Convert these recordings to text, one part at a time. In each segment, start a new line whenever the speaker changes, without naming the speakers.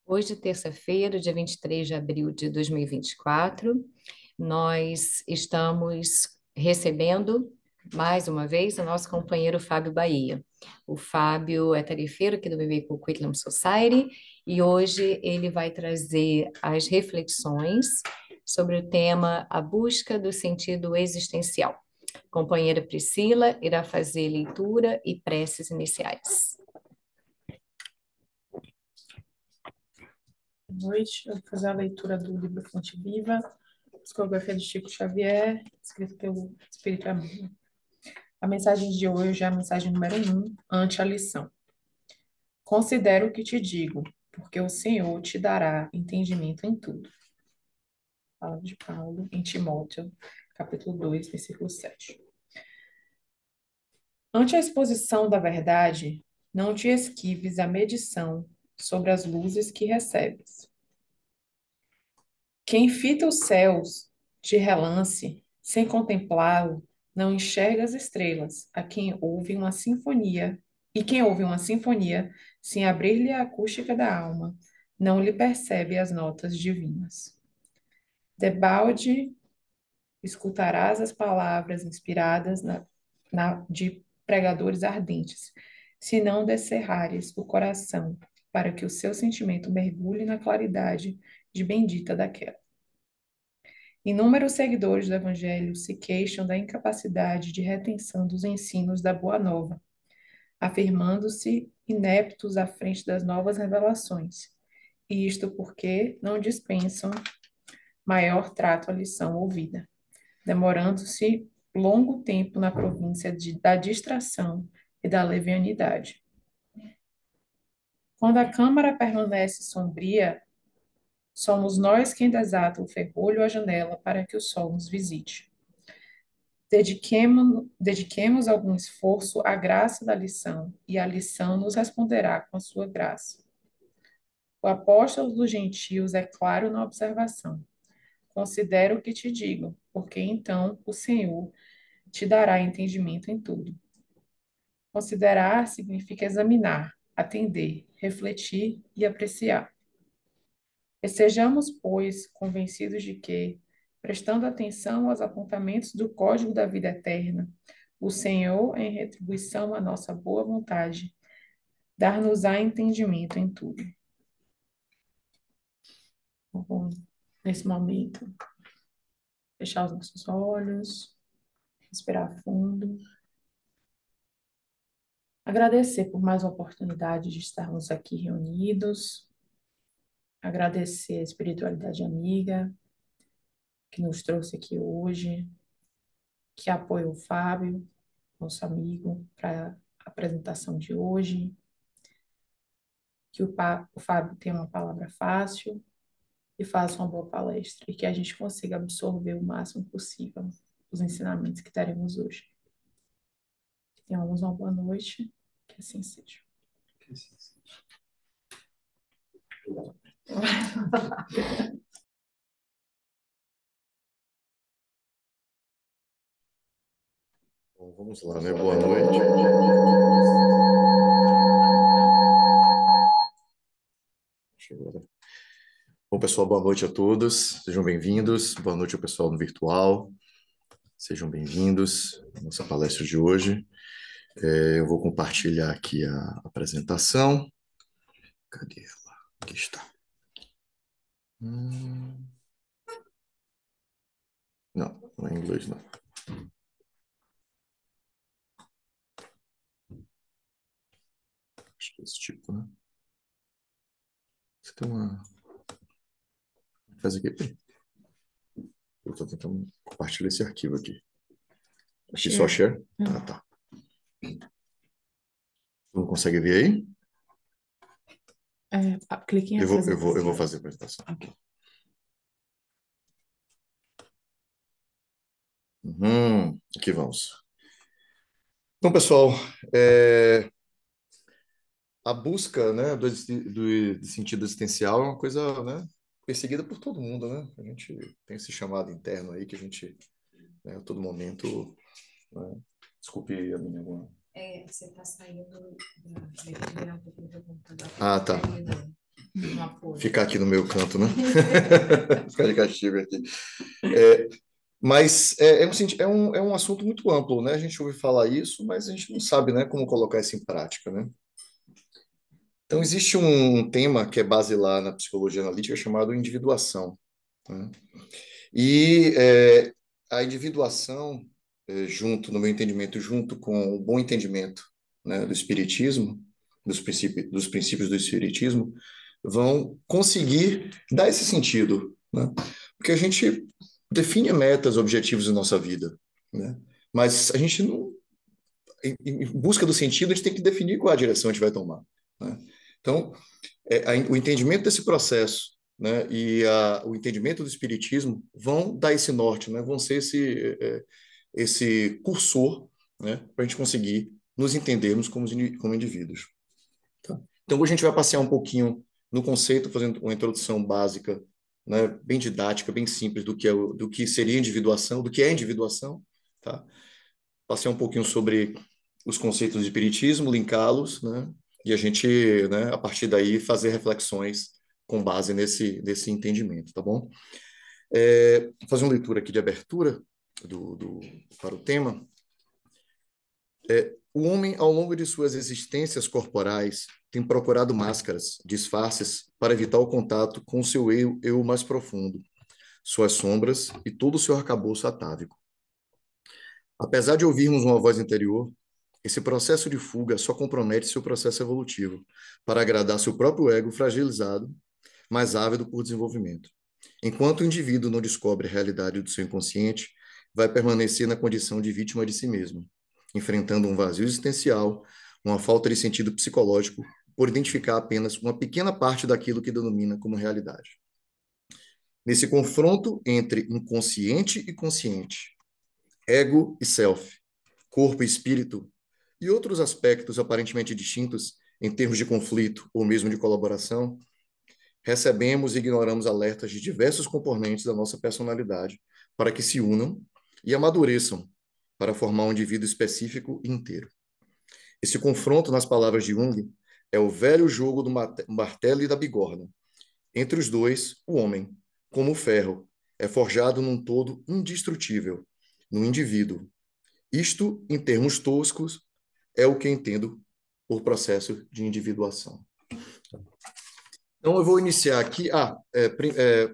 Hoje, terça-feira, dia 23 de abril de 2024, nós estamos recebendo, mais uma vez, o nosso companheiro Fábio Bahia. O Fábio é tarefeiro aqui do Bibico Quitlam Society e hoje ele vai trazer as reflexões sobre o tema A Busca do Sentido Existencial. A companheira Priscila irá fazer leitura e preces iniciais.
Boa noite, eu vou fazer a leitura do livro Fonte Viva, psicografia de Chico Xavier, escrito pelo Espírito Amigo. A mensagem de hoje é a mensagem número 1, ante a lição. Considera o que te digo, porque o Senhor te dará entendimento em tudo. Palavra de Paulo, em Timóteo, capítulo 2, versículo 7. Ante a exposição da verdade, não te esquives a medição sobre as luzes que recebes. Quem fita os céus de relance, sem contemplá-lo, não enxerga as estrelas, a quem ouve uma sinfonia, e quem ouve uma sinfonia, sem abrir-lhe a acústica da alma, não lhe percebe as notas divinas. Debalde escutarás as palavras inspiradas de pregadores ardentes, se não descerrares o coração, para que o seu sentimento mergulhe na claridade de bendita daquela. Inúmeros seguidores do Evangelho se queixam da incapacidade de retenção dos ensinos da Boa Nova, afirmando-se ineptos à frente das novas revelações, e isto porque não dispensam maior trato à lição ouvida, demorando-se longo tempo na província da distração e da levianidade. Quando a câmara permanece sombria, somos nós quem desata o ferrolho à janela para que o sol nos visite. Dediquemos algum esforço à graça da lição, e a lição nos responderá com a sua graça. O apóstolo dos gentios é claro na observação. Considera o que te digo, porque então o Senhor te dará entendimento em tudo. Considerar significa examinar, atender, refletir e apreciar. Estejamos, pois, convencidos de que, prestando atenção aos apontamentos do Código da Vida Eterna, o Senhor, em retribuição à nossa boa vontade, dar-nos-á entendimento em tudo. Bom, nesse momento, fechar os nossos olhos, respirar fundo, agradecer por mais uma oportunidade de estarmos aqui reunidos, agradecer a espiritualidade amiga que nos trouxe aqui hoje, que apoia o Fábio, nosso amigo, para a apresentação de hoje, que o Fábio tenha uma palavra fácil e faça uma boa palestra, e que a gente consiga absorver o máximo possível os ensinamentos que teremos hoje. Que tenhamos uma boa noite, que assim seja. Que assim seja.
Bom, vamos lá, né? Boa noite. Bom, pessoal, boa noite a todos. Sejam bem-vindos. Boa noite ao pessoal no virtual. Sejam bem-vindos à nossa palestra de hoje. Eu vou compartilhar aqui a apresentação. Cadê ela? Aqui está. Não, não é em inglês, não. Acho que é esse tipo, né? Você tem uma... Faz aqui. Eu estou tentando compartilhar esse arquivo aqui. Aqui só share? Ah, tá. Não consegue ver aí?
Clique em
Eu
apresentação.
vou fazer a apresentação.
Ok.
Aqui vamos. Então, pessoal, a busca, né, do sentido existencial é uma coisa, né, perseguida por todo mundo, né? A gente tem esse chamado interno aí que a gente, né, a todo momento, né? Desculpe a minha alguma.
Você está saindo da... Virar um pouquinho do computador.
Ah, tá. ficar aqui no meu canto, né? Ficar de castigo aqui. Mas é um assunto muito amplo, né? A gente ouve falar isso, mas a gente não sabe, né, como colocar isso em prática, né? Então, existe um tema que é basilar na psicologia analítica chamado individuação, né? E a individuação, no meu entendimento, junto com o bom entendimento, né, do espiritismo, dos princípios do espiritismo, vão conseguir dar esse sentido, né? Porque a gente define metas, objetivos na nossa vida, né? Mas a gente não, em busca do sentido, a gente tem que definir qual a direção a gente vai tomar, né? Então, o entendimento desse processo, né, e o entendimento do espiritismo vão dar esse norte, né, vão ser esse cursor, né, para a gente conseguir nos entendermos como indivíduos. Tá? Então, hoje a gente vai passear um pouquinho no conceito, fazendo uma introdução básica, né, bem didática, bem simples do que seria individuação, do que é individuação, tá? Passear um pouquinho sobre os conceitos de espiritismo, linká-los, né? E a gente, né, a partir daí, fazer reflexões com base nesse entendimento, tá bom? Fazer uma leitura aqui de abertura para o tema. O homem, ao longo de suas existências corporais, tem procurado máscaras, disfarces, para evitar o contato com o seu eu mais profundo, suas sombras e todo o seu arcabouço atávico. Apesar de ouvirmos uma voz interior, esse processo de fuga só compromete seu processo evolutivo, para agradar seu próprio ego fragilizado, mas ávido por desenvolvimento. Enquanto o indivíduo não descobre a realidade do seu inconsciente, vai permanecer na condição de vítima de si mesmo, enfrentando um vazio existencial, uma falta de sentido psicológico, por identificar apenas uma pequena parte daquilo que denomina como realidade. Nesse confronto entre inconsciente e consciente, ego e self, corpo e espírito, e outros aspectos aparentemente distintos em termos de conflito ou mesmo de colaboração, recebemos e ignoramos alertas de diversos componentes da nossa personalidade para que se unam e amadureçam para formar um indivíduo específico e inteiro. Esse confronto, nas palavras de Jung, é o velho jogo do martelo e da bigorna. Entre os dois, o homem, como o ferro, é forjado num todo indestrutível, no indivíduo. Isto, em termos toscos, é o que entendo por processo de individuação. Então, eu vou iniciar aqui.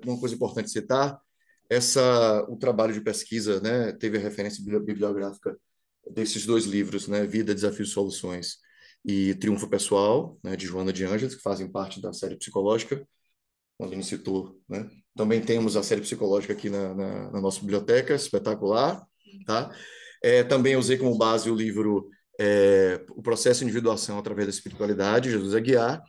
Uma coisa importante citar: o trabalho de pesquisa, né, teve a referência bibliográfica desses dois livros, né, Vida, Desafios e Soluções e Triunfo Pessoal, né, de Joana de Ângeles, que fazem parte da série psicológica, quando ele citou, né? Também temos a série psicológica aqui na nossa biblioteca, espetacular, tá? Também usei como base o livro O Processo de Individuação através da Espiritualidade, Jesus Aguiar,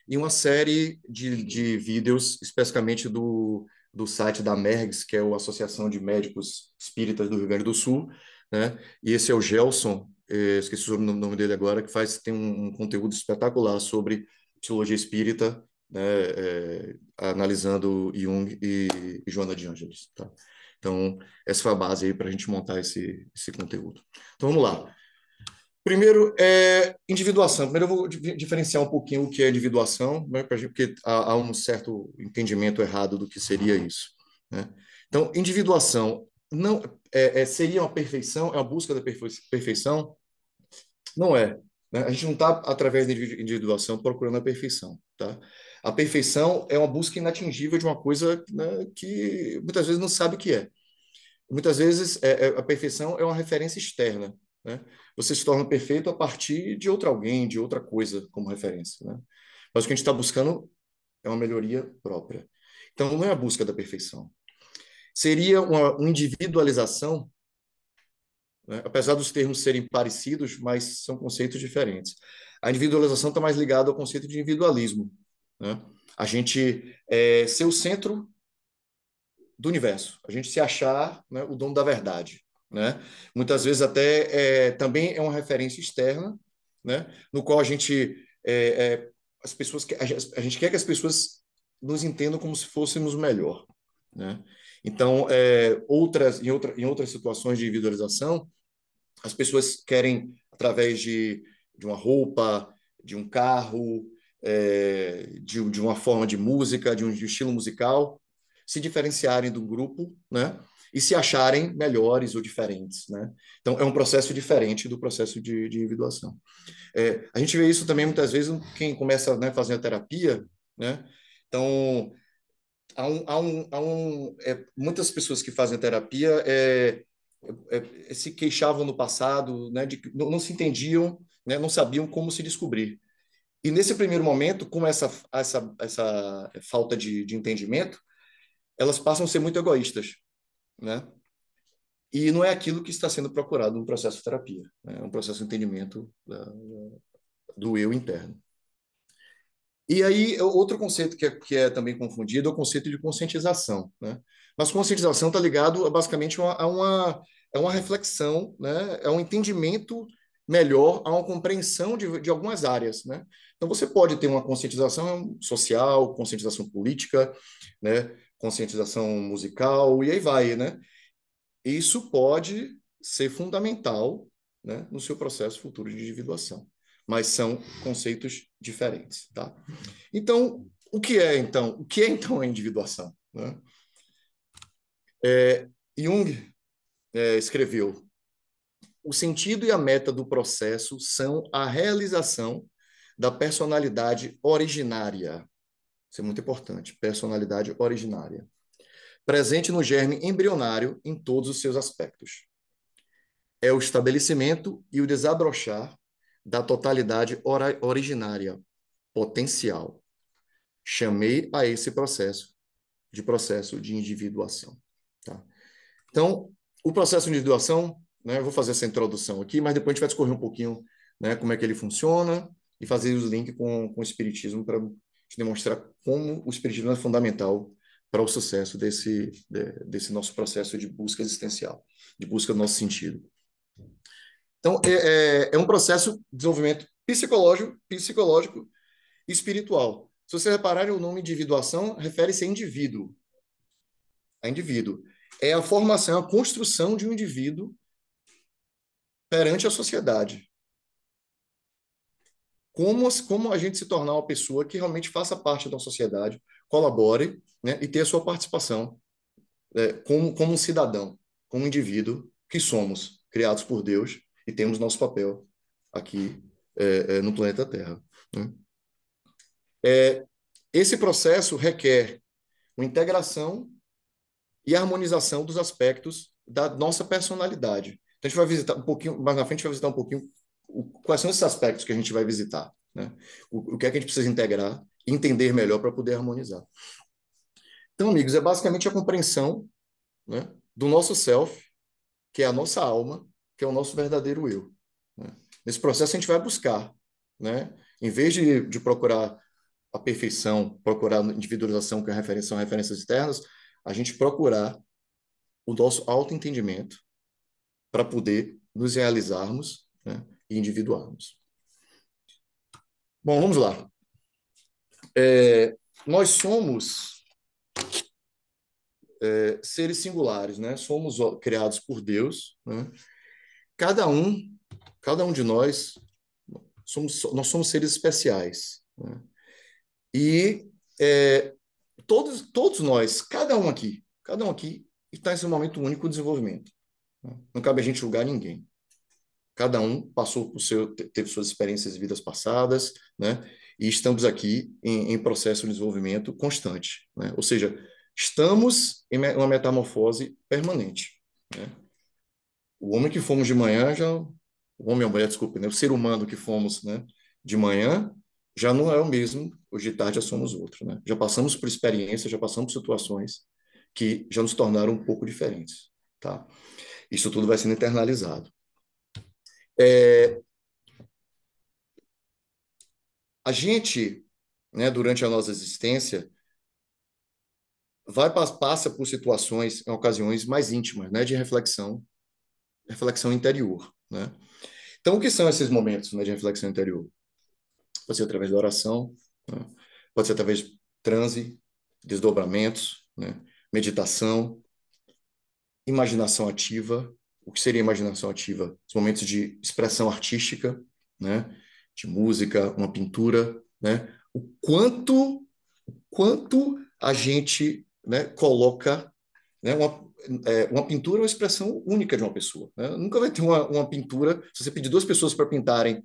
e uma série de vídeos, especificamente do site da MERGS, que é a Associação de Médicos Espíritas do Rio Grande do Sul, né? E esse é o Gelson, esqueci o nome dele agora, que tem um conteúdo espetacular sobre psicologia espírita, né, analisando Jung e Joana de Ângeles, tá? Então, essa foi a base aí para a gente montar esse conteúdo. Então, vamos lá. Primeiro, individuação. Primeiro, eu vou diferenciar um pouquinho o que é individuação, né, porque há um certo entendimento errado do que seria isso, né? Então, individuação não seria uma perfeição, é a busca da perfeição? Não é, né? A gente não está, através da individuação, procurando a perfeição, tá? A perfeição é uma busca inatingível de uma coisa, né, que muitas vezes não sabe o que é. Muitas vezes a perfeição é uma referência externa, né? Você se torna perfeito a partir de outro alguém, de outra coisa como referência, né? Mas o que a gente está buscando é uma melhoria própria. Então, não é a busca da perfeição. Seria uma individualização, né? Apesar dos termos serem parecidos, mas são conceitos diferentes. A individualização está mais ligada ao conceito de individualismo, né? A gente ser o centro do universo, a gente se achar, né, o dono da verdade, né? Muitas vezes até também é uma referência externa, né, no qual a gente as pessoas a gente quer que as pessoas nos entendam como se fôssemos o melhor, né? Então, em outras situações de individualização, as pessoas querem, através de uma roupa, de um carro, de uma forma de música, de um estilo musical, se diferenciarem do grupo, né? E se acharem melhores ou diferentes, né? Então, é um processo diferente do processo de individuação. A gente vê isso também muitas vezes quem começa, né, fazendo a terapia, né? Então, muitas pessoas que fazem terapia se queixavam no passado, né, de que não se entendiam, né, não sabiam como se descobrir. E nesse primeiro momento, com essa falta de entendimento, elas passam a ser muito egoístas, né? E não é aquilo que está sendo procurado no processo de terapia, né? É um processo de entendimento do eu interno. E aí, outro conceito que é também confundido é o conceito de conscientização, né? Mas conscientização está ligado basicamente a uma reflexão, né? É um entendimento melhor, a uma compreensão de algumas áreas, né? Então, você pode ter uma conscientização social, conscientização política, né? Conscientização musical, e aí vai, né? Isso pode ser fundamental, né, no seu processo futuro de individuação, mas são conceitos diferentes, tá? Então, o que é então a individuação, né? Jung escreveu: o sentido e a meta do processo são a realização da personalidade originária. Isso é muito importante, personalidade originária, presente no germe embrionário em todos os seus aspectos. É o estabelecimento e o desabrochar da totalidade originária, potencial. Chamei a esse processo de individuação. Tá? Então, o processo de individuação, né, eu vou fazer essa introdução aqui, mas depois a gente vai discorrer um pouquinho, né, como é que ele funciona e fazer os links com o Espiritismo para demonstrar como o Espiritismo é fundamental para o sucesso desse nosso processo de busca existencial, de busca do nosso sentido. Então, é um processo de desenvolvimento psicológico e espiritual. Se vocês repararem, o nome individuação refere-se a indivíduo. A indivíduo. É a formação, a construção de um indivíduo perante a sociedade. Como a gente se tornar uma pessoa que realmente faça parte da sociedade, colabore, né, e ter a sua participação como um cidadão, como um indivíduo que somos, criados por Deus e temos nosso papel aqui no planeta Terra. Né? Esse processo requer uma integração e harmonização dos aspectos da nossa personalidade. Então, a gente vai visitar um pouquinho, mais na frente, a gente vai visitar um pouquinho quais são esses aspectos que a gente vai visitar, né? O que é que a gente precisa integrar e entender melhor para poder harmonizar. Então, amigos, é basicamente a compreensão, né, do nosso self, que é a nossa alma, que é o nosso verdadeiro eu. Né? Nesse processo, a gente vai buscar, né, em vez de procurar a perfeição, procurar a individualização, que são referências externas, a gente procurar o nosso autoentendimento para poder nos realizarmos, né, e individuarmos. Bom, vamos lá. Nós somos seres singulares, né? Somos criados por Deus, né? Cada um de nós somos seres especiais, né? E todos nós, cada um aqui está nesse momento único de desenvolvimento. Né? Não cabe a gente julgar ninguém. Cada um passou teve suas experiências de vidas passadas, né? E estamos aqui em processo de desenvolvimento constante, né? Ou seja, estamos em uma metamorfose permanente, né? O homem que fomos de manhã o homem ou mulher, desculpe, né? O ser humano que fomos, né, de manhã já não é o mesmo, hoje de tarde já somos outro, né? Já passamos por experiências, já passamos por situações que já nos tornaram um pouco diferentes, tá? Isso tudo vai sendo internalizado. A gente, né, durante a nossa existência, passa por situações, em ocasiões mais íntimas, né, de reflexão interior, né? Então, o que são esses momentos, né, de reflexão interior? Pode ser através da oração, né? Pode ser através de transe, desdobramentos, né? Meditação, imaginação ativa. O que seria imaginação ativa? Os momentos de expressão artística, né? De música, uma pintura, né? quanto a gente, né, coloca, né, uma pintura é uma expressão única de uma pessoa, né? Nunca vai ter uma pintura, se você pedir duas pessoas para pintarem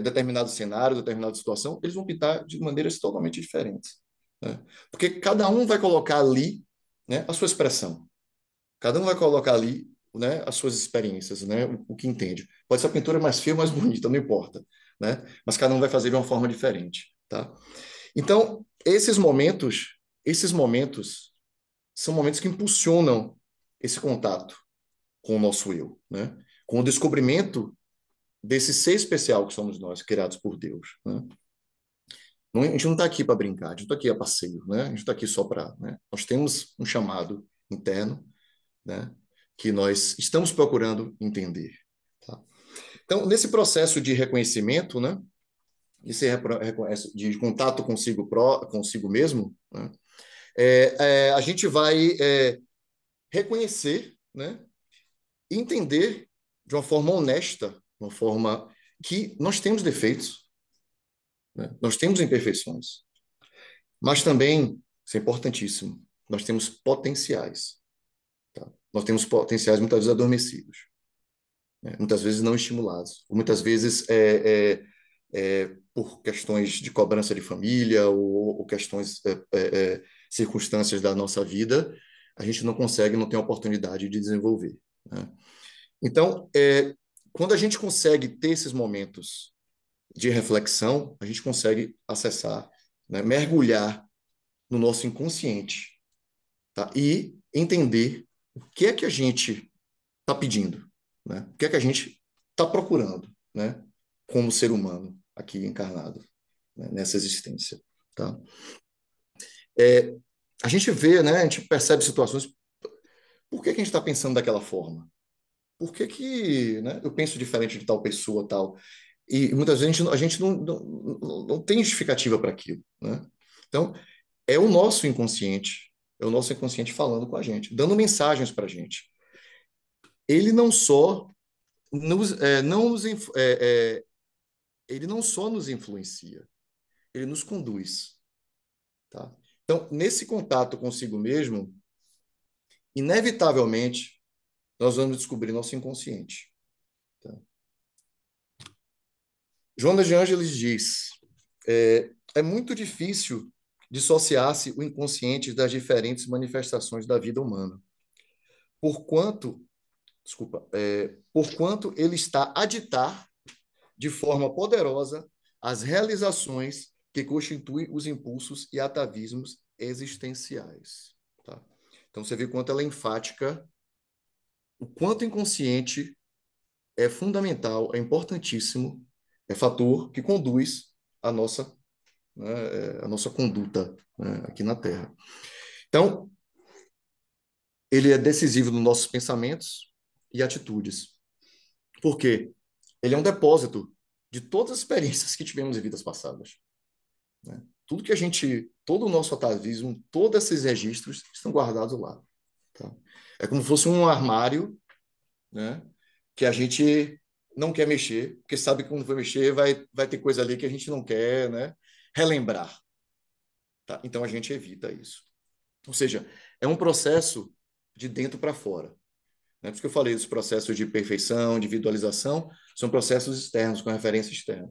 determinado cenário, determinada situação, eles vão pintar de maneiras totalmente diferentes, né? Porque cada um vai colocar ali, né, a sua expressão. Cada um vai colocar ali, né, as suas experiências, né, o que entende. Pode ser a pintura mais feia ou mais bonita, não importa, né? Mas cada um vai fazer de uma forma diferente, tá? Então, esses momentos são momentos que impulsionam esse contato com o nosso eu, né? Com o descobrimento desse ser especial que somos nós, criados por Deus, né? Não, a gente não está aqui para brincar, a gente não está aqui a passeio, né? A gente está aqui só para, né? Nós temos um chamado interno, né? Que nós estamos procurando entender, tá? Então, nesse processo de reconhecimento, né? De contato consigo mesmo, né? A gente vai reconhecer, né? Entender de uma forma honesta, uma forma que nós temos defeitos, né? Nós temos imperfeições, mas também, isso é importantíssimo, nós temos potenciais, tá? Nós temos potenciais muitas vezes adormecidos, né? Muitas vezes não estimulados, ou muitas vezes por questões de cobrança de família ou questões, circunstâncias da nossa vida, a gente não consegue, não tem a oportunidade de desenvolver, né? Então, quando a gente consegue ter esses momentos de reflexão, a gente consegue acessar, né, mergulhar no nosso inconsciente, tá? E entender o que é que a gente está pedindo, né? O que é que a gente está procurando, né? Como ser humano aqui encarnado, né, nessa existência, tá? É, a gente vê, né? A gente percebe situações. Por que que a gente está pensando daquela forma? Por que que, né, eu penso diferente de tal pessoa, tal? E muitas vezes a gente não tem justificativa para aquilo, né? Então, é o nosso inconsciente falando com a gente, dando mensagens para a gente. Ele não só ele não só nos influencia, ele nos conduz, tá? Então, nesse contato consigo mesmo, inevitavelmente, nós vamos descobrir nosso inconsciente, tá? Joana de Ângeles diz, é muito difícil dissociar-se o inconsciente das diferentes manifestações da vida humana, porquanto, porquanto ele está a ditar de forma poderosa as realizações que constituem os impulsos e atavismos existenciais, tá? Então você vê quanto ela é enfática, o quanto o inconsciente é fundamental, é importantíssimo, é fator que conduz a nossa, né, a nossa conduta, né, aqui na Terra. Então, ele é decisivo nos nossos pensamentos e atitudes. Por quê? Ele é um depósito de todas as experiências que tivemos em vidas passadas, né? Tudo que a gente, todo o nosso atavismo, todos esses registros estão guardados lá, tá? É como se fosse um armário, né, que a gente não quer mexer, porque sabe que quando vai mexer vai ter coisa ali que a gente não quer, né, relembrar, tá? Então a gente evita isso. Ou seja, é um processo de dentro para fora, né? Por isso que eu falei dos processos de perfeição, individualização, são processos externos, com referência externa.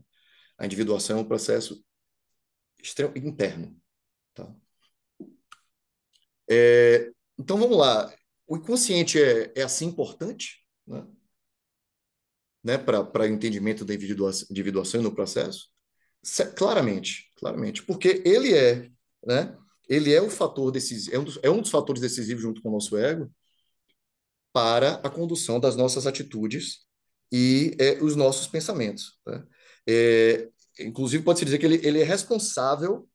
A individuação é um processo interno, tá? Então vamos lá. O inconsciente é assim importante, né, para entendimento da individuação no processo? Claramente, claramente, porque ele né, ele é o fator decisivo, é um dos fatores decisivos junto com o nosso ego para a condução das nossas atitudes e os nossos pensamentos, né? Inclusive, pode-se dizer que ele é responsável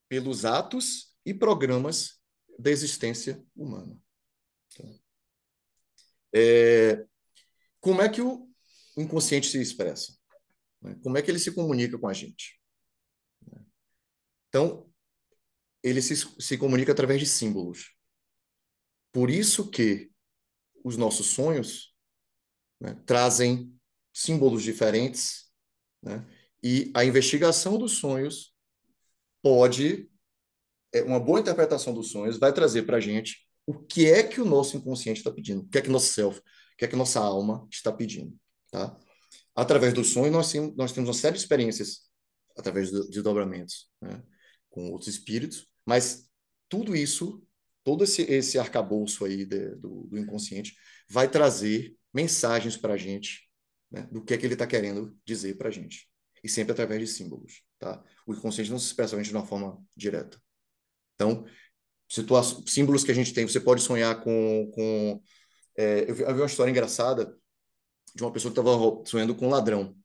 pelos atos e programas da existência humana. Como é que o inconsciente se expressa, né? Como é que ele se comunica com a gente? Então, ele se comunica através de símbolos. Por isso que os nossos sonhos, né, trazem símbolos diferentes, né, E a investigação dos sonhos pode, uma boa interpretação dos sonhos vai trazer para a gente o que é que o nosso inconsciente está pedindo, o que é que nosso self, o que é que nossa alma está pedindo, tá? Através dos sonhos, nós temos uma série de experiências através de desdobramentos, né, com outros espíritos, mas tudo isso, todo esse arcabouço aí do inconsciente vai trazer mensagens para a gente, né, do que é que ele está querendo dizer para a gente. E sempre através de símbolos, tá? O inconsciente não se expressa somente de uma forma direta. Então, símbolos que a gente tem, você pode sonhar eu vi uma história engraçada de uma pessoa que estava sonhando com um ladrão,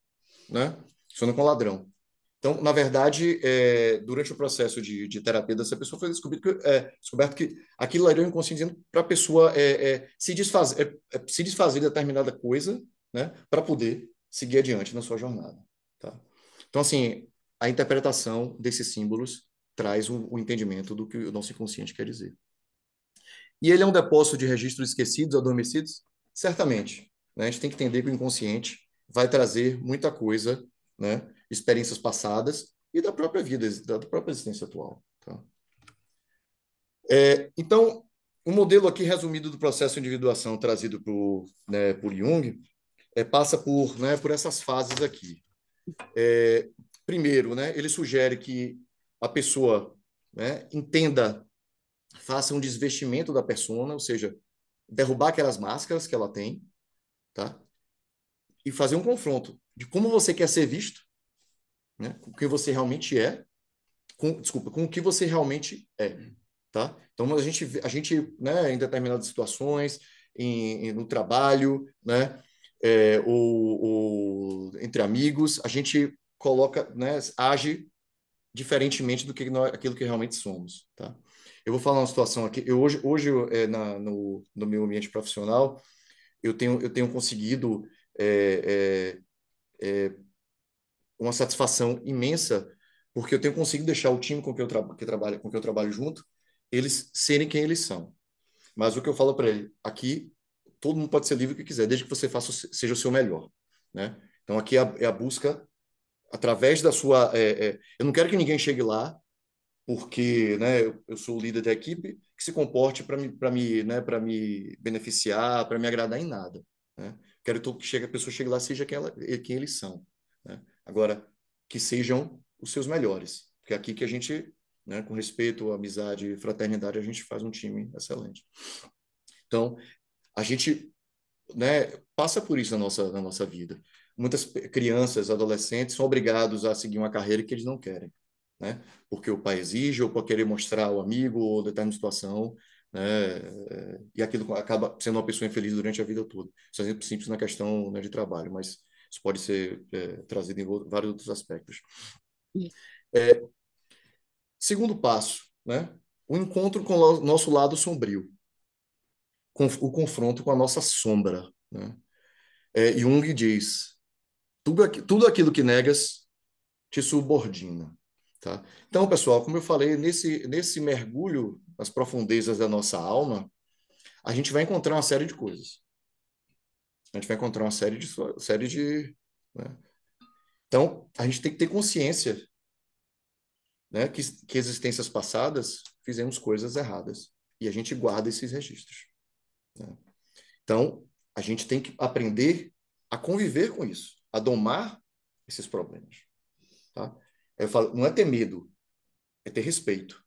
né? Sonhando com um ladrão. Então, na verdade, durante o processo de terapia dessa pessoa, foi descoberto que aquilo era o inconsciente para a pessoa se desfazer de determinada coisa, né, para poder seguir adiante na sua jornada. Tá? Então, assim, a interpretação desses símbolos traz o entendimento do que o nosso inconsciente quer dizer. E ele é um depósito de registros esquecidos, adormecidos? Certamente. Né? A gente tem que entender que o inconsciente vai trazer muita coisa, né? Experiências passadas e da própria vida, da própria existência atual. Tá? Então, o modelo aqui resumido do processo de individuação trazido por Jung passa por essas fases aqui. Primeiro, né, ele sugere que a pessoa, né, entenda, faça um desvestimento da persona, ou seja, derrubar aquelas máscaras que ela tem, tá? E fazer um confronto de como você quer ser visto, né? Com o que você realmente é, com o que você realmente é, tá? Então né, em determinadas situações, no trabalho, né, entre amigos, a gente coloca, né, age diferentemente do que aquilo que realmente somos, tá? Eu vou falar uma situação aqui. Hoje no meu ambiente profissional, eu tenho conseguido é, uma satisfação imensa, porque eu tenho conseguido deixar o time com que eu trabalho junto, eles serem quem eles são. Mas o que eu falo para ele, aqui todo mundo pode ser livre o que quiser, desde que você seja o seu melhor, né? Então aqui é a busca através da sua. Eu não quero que ninguém chegue lá porque, né, eu sou o líder da equipe, que se comporte para me beneficiar, para me agradar em nada, né? Quero que a pessoa chegue lá seja quem eles são, né? Agora, que sejam os seus melhores, porque é aqui que a gente, né, com respeito, amizade e fraternidade, a gente faz um time excelente. Então, a gente, né, passa por isso na nossa vida. Muitas crianças, adolescentes são obrigados a seguir uma carreira que eles não querem, né? Porque o pai exige ou por querer mostrar ao amigo ou determinada situação, né? E aquilo acaba sendo uma pessoa infeliz durante a vida toda. Isso é um exemplo simples na questão, né, de trabalho, mas isso pode ser trazido em vários outros aspectos. Segundo passo, né? O encontro com o nosso lado sombrio, o confronto com a nossa sombra, né? Jung diz: tudo aquilo que negas te subordina. Tá? Então, pessoal, como eu falei, nesse mergulho nas profundezas da nossa alma, a gente vai encontrar uma série de coisas. A gente vai encontrar uma série de, né? Então, a gente tem que ter consciência, né, que existências passadas fizemos coisas erradas. E a gente guarda esses registros. Né? Então, a gente tem que aprender a conviver com isso, a domar esses problemas. Tá? Eu falo, não é ter medo, é ter respeito.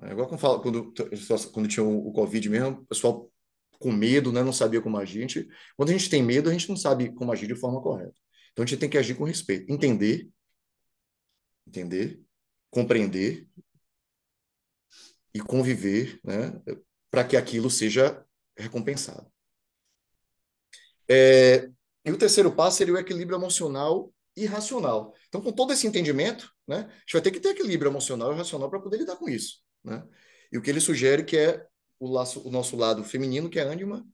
É igual quando tinha o Covid mesmo, o pessoal com medo, né, não sabia como agir. Quando a gente tem medo, a gente não sabe como agir de forma correta. Então a gente tem que agir com respeito, entender, compreender e conviver, né, para que aquilo seja recompensado. E o terceiro passo seria o equilíbrio emocional e racional. Então, com todo esse entendimento, né, a gente vai ter que ter equilíbrio emocional e racional para poder lidar com isso, né? E o que ele sugere que é o nosso lado feminino, que é ânima,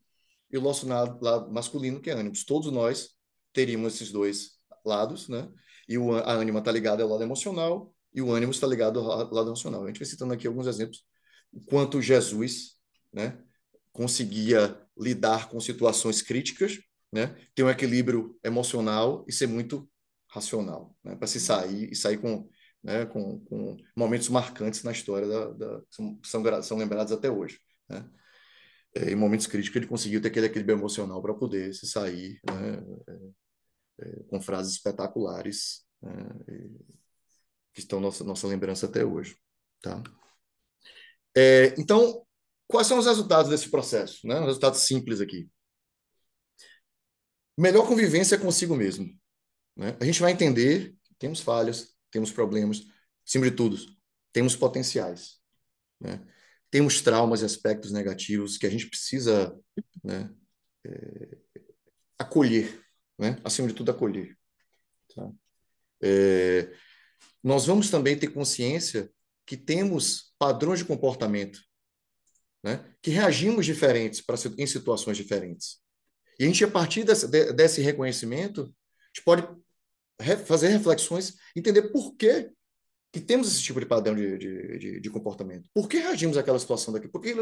e o nosso lado masculino, que é ânimos. Todos nós teríamos esses dois lados, né? E a ânima está ligada ao lado emocional e o ânimo está ligado ao lado racional. A gente vai citando aqui alguns exemplos. O quanto Jesus, né, conseguia lidar com situações críticas, né, ter um equilíbrio emocional e ser muito racional, né? Para se sair e sair com, né, com momentos marcantes na história são lembrados até hoje, né? Em momentos críticos ele conseguiu ter aquele equilíbrio emocional para poder se sair, né, com frases espetaculares, né, que estão nossa lembrança até hoje, tá? Então, quais são os resultados desse processo, né? Um resultado simples aqui. Melhor convivência consigo mesmo, né? A gente vai entender que temos falhas, temos problemas, acima de tudo, temos potenciais, né? Temos traumas e aspectos negativos que a gente precisa, né, acolher, né? Acima de tudo, acolher. Tá? Nós vamos também ter consciência que temos padrões de comportamento, né, que reagimos diferentes em situações diferentes. E a gente, a partir desse reconhecimento, a gente pode fazer reflexões, entender por que temos esse tipo de padrão de comportamento. Por que reagimos àquela situação daqui? Por que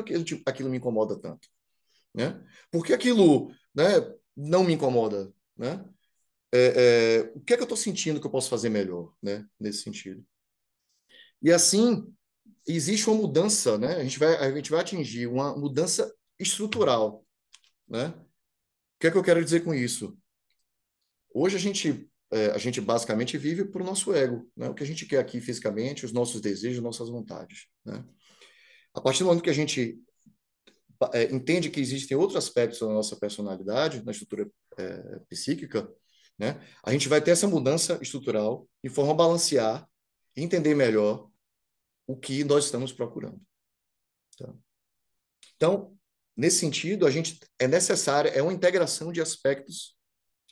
aquilo me incomoda tanto? Né? Por que aquilo, né, não me incomoda? Né? O que é que eu estou sentindo que eu posso fazer melhor, né, nesse sentido? E assim, existe uma mudança, né? A gente vai atingir uma mudança estrutural, né? O que é que eu quero dizer com isso? Hoje a gente basicamente vive para o nosso ego, né? O que a gente quer aqui fisicamente, os nossos desejos, nossas vontades, né? A partir do momento que a gente entende que existem outros aspectos da nossa personalidade, na estrutura psíquica, né? A gente vai ter essa mudança estrutural de forma a balancear e entender melhor o que nós estamos procurando. Tá? Então, nesse sentido, a gente é necessária uma integração de aspectos,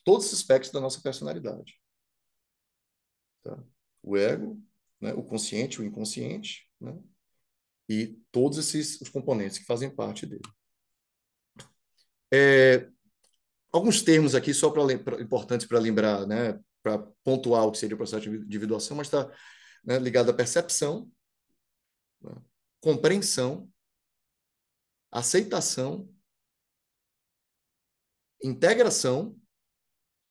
todos os aspectos da nossa personalidade. Tá? O ego, né? O consciente, o inconsciente, né? E todos os componentes que fazem parte dele. Alguns termos aqui, só importantes para lembrar, né? Para pontuar o que seria o processo de individuação, mas está, né, ligado à percepção, né? Compreensão, aceitação, integração,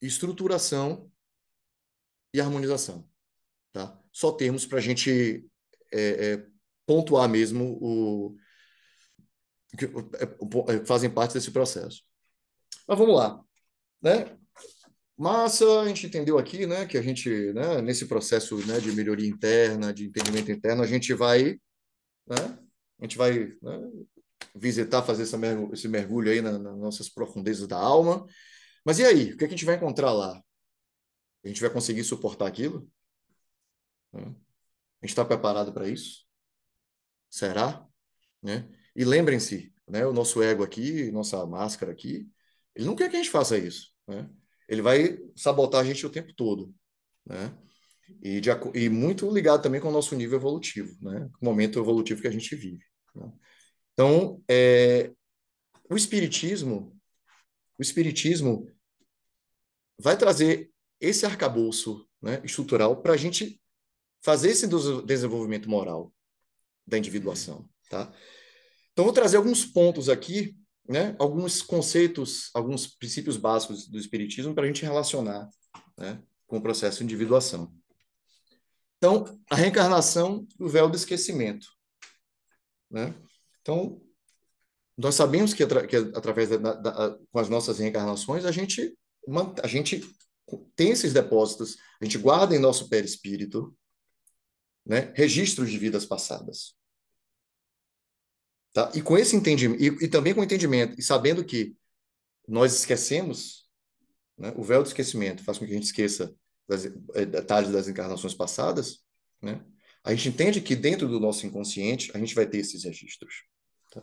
estruturação e harmonização. Tá? Só termos para a gente pontuar mesmo que fazem parte desse processo. Mas vamos lá, né? Massa, a gente entendeu aqui, né, que a gente, né, nesse processo, né, de melhoria interna, de entendimento interno, né, a gente vai, né, visitar, fazer esse mergulho aí nas nossas profundezas da alma. Mas e aí? O que a gente vai encontrar lá? A gente vai conseguir suportar aquilo? Né? A gente está preparado para isso? Será? Né? E lembrem-se, né, o nosso ego aqui, nossa máscara aqui, ele não quer que a gente faça isso, né? Ele vai sabotar a gente o tempo todo, né? E muito ligado também com o nosso nível evolutivo, né? O momento evolutivo que a gente vive, né? Então, o espiritismo vai trazer esse arcabouço, né, estrutural para a gente fazer esse desenvolvimento moral da individuação, tá? Então, vou trazer alguns pontos aqui, né? Alguns conceitos, alguns princípios básicos do Espiritismo para a gente relacionar, né, com o processo de individuação. Então, a reencarnação e o véu do esquecimento. Né? Então, nós sabemos que através com as nossas reencarnações, a gente tem esses depósitos, a gente guarda em nosso perispírito, né, registros de vidas passadas. Tá? E com esse entendimento, e também com o entendimento, e sabendo que nós esquecemos, né, o véu do esquecimento faz com que a gente esqueça detalhes das encarnações passadas, né? A gente entende que dentro do nosso inconsciente a gente vai ter esses registros. Tá?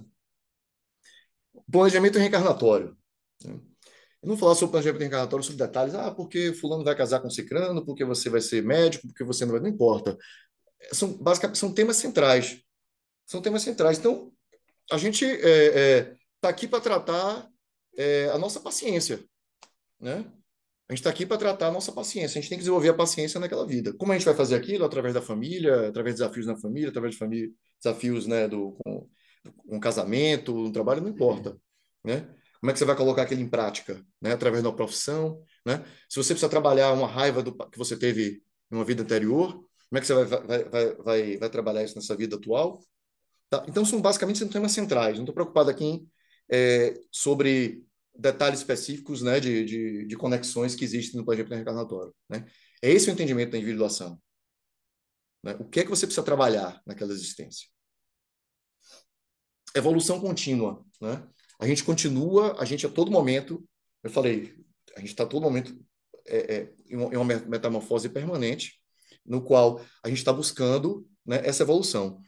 Planejamento reencarnatório. Né? Eu não vou falar sobre planejamento reencarnatório, sobre detalhes, porque fulano vai casar com cicrano, porque você vai ser médico, porque você não vai... Não importa. Basicamente, são temas centrais. São temas centrais. Então, a gente está aqui para tratar a nossa paciência, né? A gente está aqui para tratar a nossa paciência. A gente tem que desenvolver a paciência naquela vida. Como a gente vai fazer aquilo? Através da família, através de desafios na família, através de desafios, né, com um casamento, um trabalho, não importa, né? Como é que você vai colocar aquilo em prática? Né? Através de uma profissão, né? Se você precisa trabalhar uma raiva que você teve em uma vida anterior, como é que você vai trabalhar isso nessa vida atual? Tá? Então, são basicamente temas centrais. Não estou preocupado aqui sobre detalhes específicos, né, de conexões que existem no planejamento reencarnatório, né? É esse o entendimento da individuação, né? O que é que você precisa trabalhar naquela existência? Evolução contínua, né? A gente continua, a gente a todo momento, eu falei, a gente está a todo momento em uma metamorfose permanente, no qual a gente está buscando, né, essa evolução.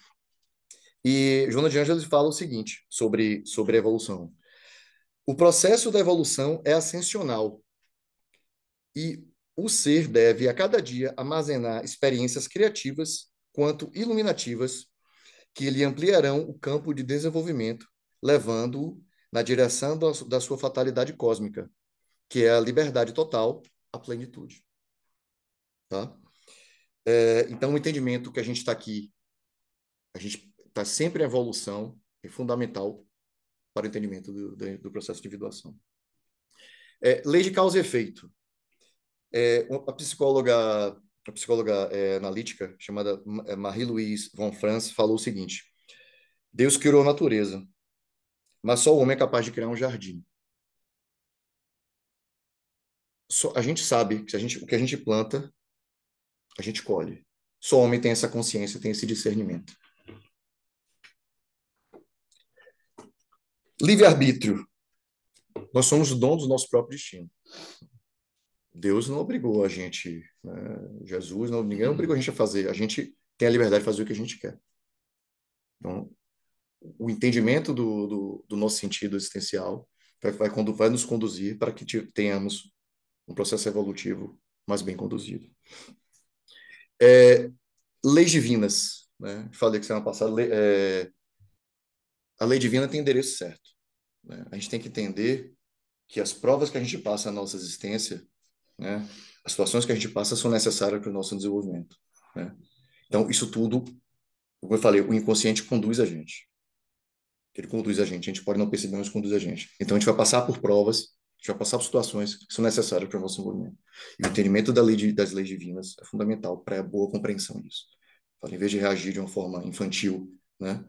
E Joana de Ângeles fala o seguinte sobre a evolução. O processo da evolução é ascensional e o ser deve, a cada dia, armazenar experiências criativas quanto iluminativas que lhe ampliarão o campo de desenvolvimento, levando-o na direção da sua fatalidade cósmica, que é a liberdade total, a plenitude. Tá? Então, o entendimento que a gente está aqui, a gente está sempre em evolução, é fundamental para o entendimento do processo de individuação. Lei de causa e efeito. A psicóloga analítica chamada Marie-Louise von Franz falou o seguinte: Deus criou a natureza, mas só o homem é capaz de criar um jardim. A gente sabe que o que a gente planta, a gente colhe. Só o homem tem essa consciência, tem esse discernimento. Livre-arbítrio. Nós somos donos do nosso próprio destino. Deus não obrigou a gente, né? Jesus, ninguém obrigou a gente a fazer. A gente tem a liberdade de fazer o que a gente quer. Então, o entendimento do nosso sentido existencial vai nos conduzir para que tenhamos um processo evolutivo mais bem conduzido. Leis divinas, né? Falei que semana passada, a lei divina tem endereço certo, né? A gente tem que entender que as provas que a gente passa na nossa existência, né? As situações que a gente passa são necessárias para o nosso desenvolvimento, né? Então, isso tudo, como eu falei, o inconsciente conduz a gente. Ele conduz a gente pode não perceber, mas conduz a gente. Então, a gente vai passar por provas, a gente vai passar por situações que são necessárias para o nosso desenvolvimento. E o entendimento das leis divinas é fundamental para a boa compreensão disso. Em vez de reagir de uma forma infantil, né,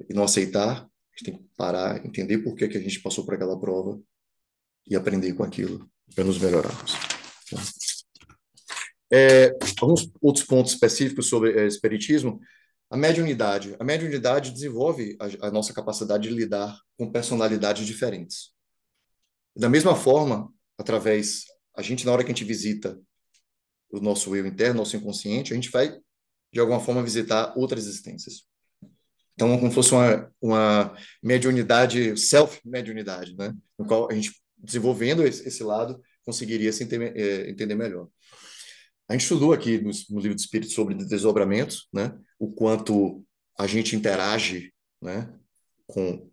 e não aceitar, a gente tem que parar, entender por que a gente passou por aquela prova e aprender com aquilo para nos melhorarmos. Tá? Alguns outros pontos específicos sobre espiritismo. A mediunidade. A mediunidade desenvolve a nossa capacidade de lidar com personalidades diferentes. Da mesma forma, a gente, na hora que a gente visita o nosso eu interno, nosso inconsciente, a gente vai, de alguma forma, visitar outras existências. Então, como fosse uma mediunidade, self-mediunidade, né? No qual a gente, desenvolvendo esse lado, conseguiria se entender melhor. A gente estudou aqui no livro de Espírito sobre desdobramentos, né? O quanto a gente interage, né? Com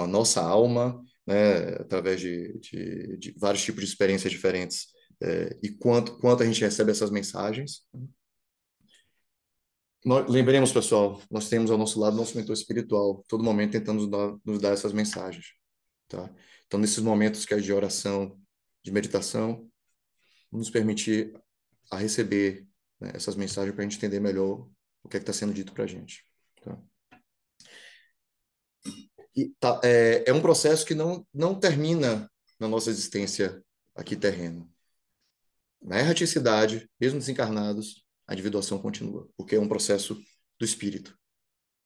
a nossa alma, né? Através de vários tipos de experiências diferentes, e quanto a gente recebe essas mensagens. Lembremos, pessoal, nós temos ao nosso lado nosso mentor espiritual, todo momento tentando nos dar essas mensagens, tá? Então, nesses momentos que é de oração, de meditação, nos permitir a receber, né, essas mensagens para a gente entender melhor o que é que está sendo dito para a gente. Tá? É um processo que não termina na nossa existência aqui terrena. Na erraticidade, mesmo desencarnados, a individuação continua, porque é um processo do espírito.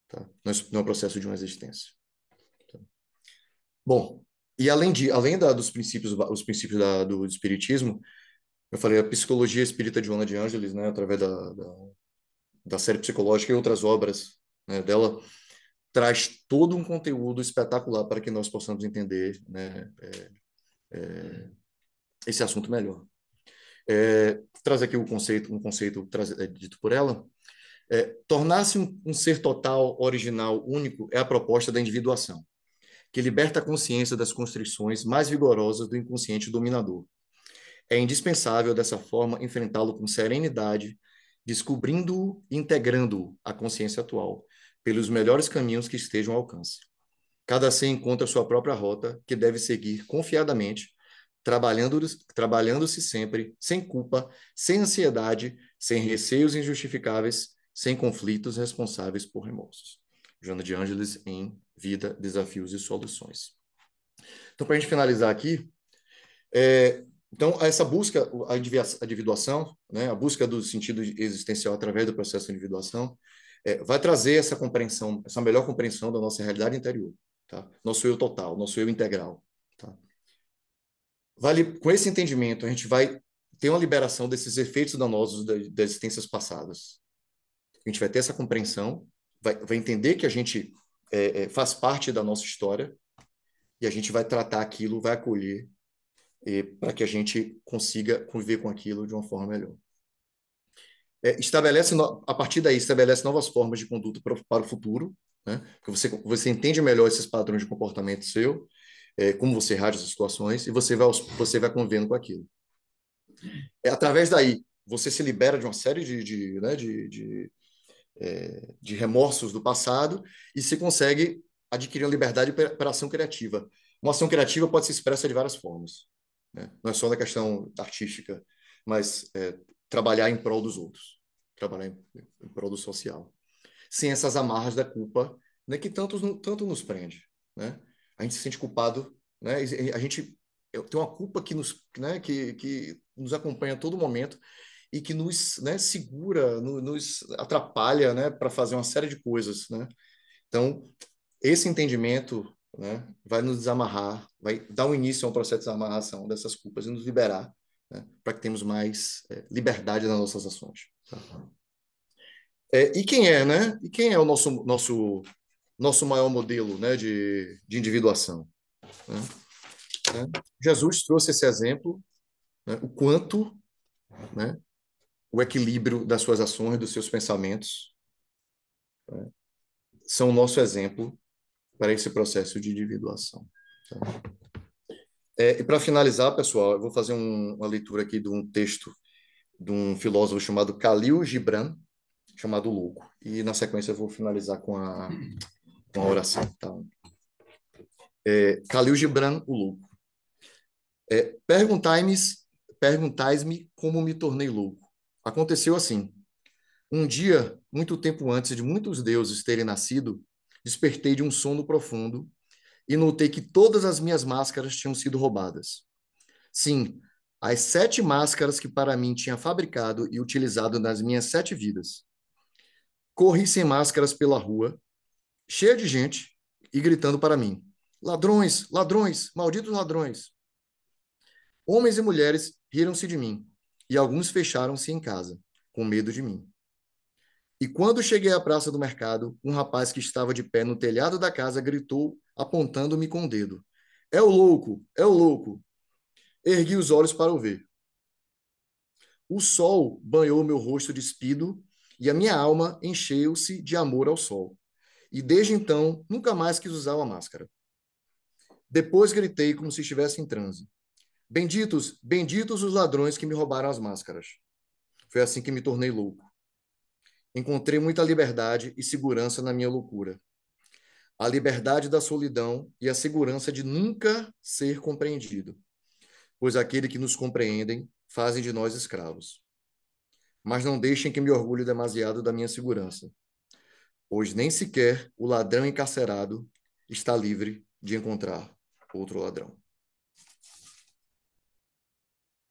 Tá? Não é um processo de uma existência. Tá? Bom, e além dos princípios, do espiritismo, eu falei a psicologia espírita de Joana de Ângeles, né, através da série psicológica e outras obras, né, dela, traz todo um conteúdo espetacular para que nós possamos entender, né, esse assunto melhor. Traz aqui um conceito dito por ela. Tornar-se um ser total, original, único, é a proposta da individuação, que liberta a consciência das constrições mais vigorosas do inconsciente dominador. É indispensável, dessa forma, enfrentá-lo com serenidade, descobrindo-o e integrando-o à consciência atual, pelos melhores caminhos que estejam ao alcance. Cada ser encontra sua própria rota, que deve seguir confiadamente trabalhando-se sempre, sem culpa, sem ansiedade, sem receios injustificáveis, sem conflitos responsáveis por remorsos. Joana de Ângeles em Vida, Desafios e Soluções. Então, para a gente finalizar aqui, então, essa busca, a individuação, né, a busca do sentido existencial através do processo de individuação, vai trazer essa compreensão, essa melhor compreensão da nossa realidade interior, tá? Nosso eu total, nosso eu integral, tá? Com esse entendimento, a gente vai ter uma liberação desses efeitos danosos das existências passadas. A gente vai ter essa compreensão, vai entender que a gente faz parte da nossa história e a gente vai tratar aquilo, vai acolher para que a gente consiga conviver com aquilo de uma forma melhor. A partir daí, estabelece novas formas de conduta para o futuro, né? Porque você entende melhor esses padrões de comportamento seu, como você reage às situações, e você vai convivendo com aquilo. Através daí, você se libera de uma série de remorsos do passado e se consegue adquirir uma liberdade para ação criativa. Uma ação criativa pode ser expressa de várias formas, né? Não é só na questão artística, mas trabalhar em prol dos outros, trabalhar em prol do social. Sem essas amarras da culpa, né, que tanto nos prende, né? A gente se sente culpado, né? A gente tem uma culpa que nos acompanha a todo momento e que nos, né, segura, nos atrapalha, né, para fazer uma série de coisas, né? Então, esse entendimento, né, vai nos desamarrar, vai dar um início a um processo de desamarração dessas culpas e nos liberar, né, para que tenhamos mais liberdade nas nossas ações. Tá? E quem é, né? E quem é o nosso maior modelo, né, de individuação? Né? Jesus trouxe esse exemplo, né, o quanto, né, o equilíbrio das suas ações, dos seus pensamentos, né, são o nosso exemplo para esse processo de individuação. Tá? E para finalizar, pessoal, eu vou fazer uma leitura aqui de um texto de um filósofo chamado Khalil Gibran, chamado Louco. E na sequência eu vou finalizar com a oração. Tá? Khalil Gibran, o Louco. Perguntais-me como me tornei louco. Aconteceu assim. Um dia, muito tempo antes de muitos deuses terem nascido, despertei de um sono profundo e notei que todas as minhas máscaras tinham sido roubadas. Sim, as 7 máscaras que para mim tinha fabricado e utilizado nas minhas 7 vidas. Corri sem máscaras pela rua, cheia de gente, e gritando para mim: ladrões, ladrões, malditos ladrões. Homens e mulheres riram-se de mim, e alguns fecharam-se em casa, com medo de mim. E quando cheguei à praça do mercado, um rapaz que estava de pé no telhado da casa gritou, apontando-me com o dedo: é o louco, é o louco. Ergui os olhos para o ver. O sol banhou meu rosto despido e a minha alma encheu-se de amor ao sol. E desde então, nunca mais quis usar uma máscara. Depois gritei como se estivesse em transe: benditos, benditos os ladrões que me roubaram as máscaras. Foi assim que me tornei louco. Encontrei muita liberdade e segurança na minha loucura. A liberdade da solidão e a segurança de nunca ser compreendido, pois aqueles que nos compreendem fazem de nós escravos. Mas não deixem que me orgulhe demasiado da minha segurança, pois nem sequer o ladrão encarcerado está livre de encontrar outro ladrão.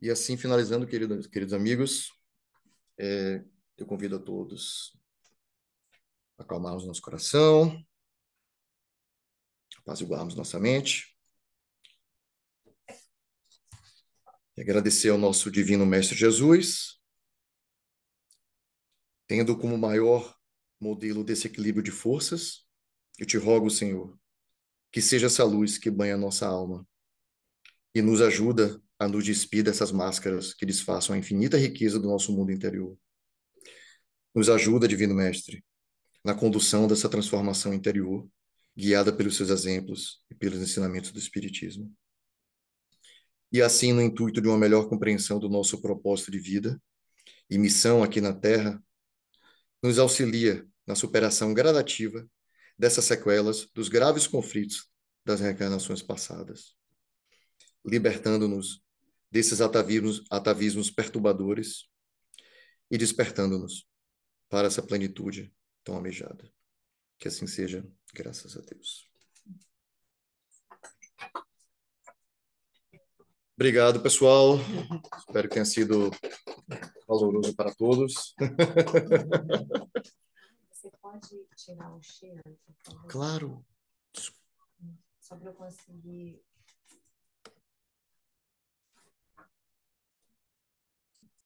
E assim, finalizando, queridos amigos, eu convido a todos a acalmarmos nosso coração, apaziguarmos nossa mente, e agradecer ao nosso divino Mestre Jesus, tendo como maior modelo desse equilíbrio de forças, eu te rogo, Senhor, que seja essa luz que banha a nossa alma e nos ajuda a nos despir dessas máscaras que disfarçam a infinita riqueza do nosso mundo interior. Nos ajuda, Divino Mestre, na condução dessa transformação interior, guiada pelos seus exemplos e pelos ensinamentos do Espiritismo. E assim, no intuito de uma melhor compreensão do nosso propósito de vida e missão aqui na Terra, nos auxilia na superação gradativa dessas sequelas dos graves conflitos das reencarnações passadas, libertando-nos desses atavismos perturbadores e despertando-nos para essa plenitude tão almejada. Que assim seja, graças a Deus. Obrigado, pessoal. Espero que tenha sido valoroso para todos.
Você pode tirar o cheiro, por favor?
Claro.
Só para eu conseguir